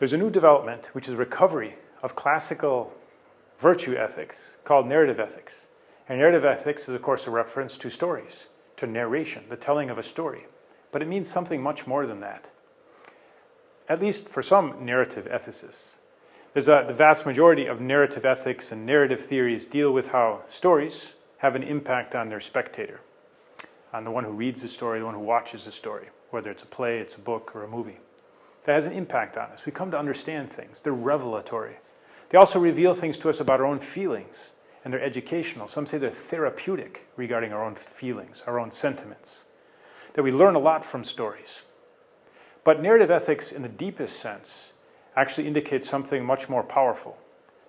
There's a new development, which is recovery of classical virtue ethics called narrative ethics. And narrative ethics is, of course, a reference to stories, to narration, the telling of a story. But it means something much more than that, at least for some narrative ethicists. The vast majority of narrative ethics and narrative theories deal with how stories have an impact on their spectator, on the one who reads the story, the one who watches the story, whether it's a play, it's a book, or a movie. That has an impact on us. We come to understand things. They're revelatory. They also reveal things to us about our own feelings, and they're educational. Some say they're therapeutic regarding our own feelings, our own sentiments, that we learn a lot from stories. But narrative ethics, in the deepest sense, actually indicates something much more powerful,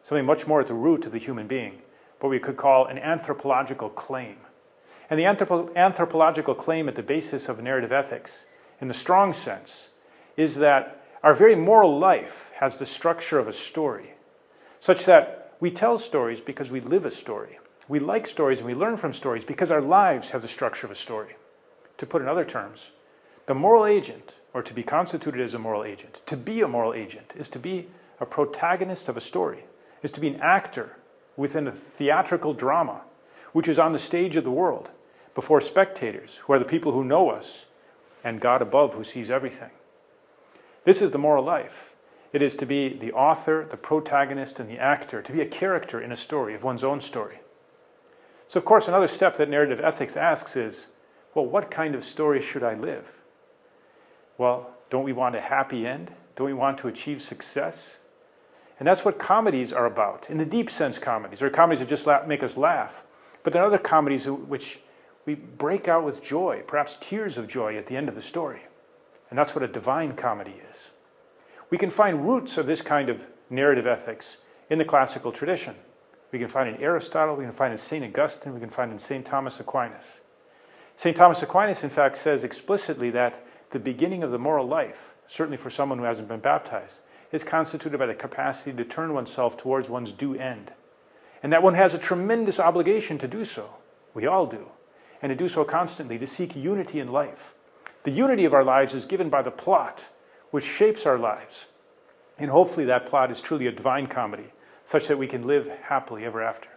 something much more at the root of the human being, what we could call an anthropological claim. And the anthropological claim at the basis of narrative ethics, in the strong sense, is that our very moral life has the structure of a story, such that we tell stories because we live a story. We like stories and we learn from stories because our lives have the structure of a story. To put in other terms, the moral agent, or to be constituted as a moral agent, to be a moral agent, is to be a protagonist of a story, is to be an actor within a theatrical drama, which is on the stage of the world, before spectators, who are the people who know us, and God above, who sees everything. This is the moral life. It is to be the author, the protagonist, and the actor, to be a character in a story, of one's own story. So of course, another step that narrative ethics asks is, well, what kind of story should I live? Well, don't we want a happy end? Don't we want to achieve success? And that's what comedies are about, in the deep sense comedies. There are comedies that just make us laugh. But there are other comedies which we break out with joy, perhaps tears of joy at the end of the story. And that's what a divine comedy is. We can find roots of this kind of narrative ethics in the classical tradition. We can find in Aristotle, we can find in St. Augustine, we can find in St. Thomas Aquinas. St. Thomas Aquinas, in fact, says explicitly that the beginning of the moral life, certainly for someone who hasn't been baptized, is constituted by the capacity to turn oneself towards one's due end. And that one has a tremendous obligation to do so. We all do. And to do so constantly, to seek unity in life. The unity of our lives is given by the plot which shapes our lives. And hopefully that plot is truly a divine comedy, such that we can live happily ever after.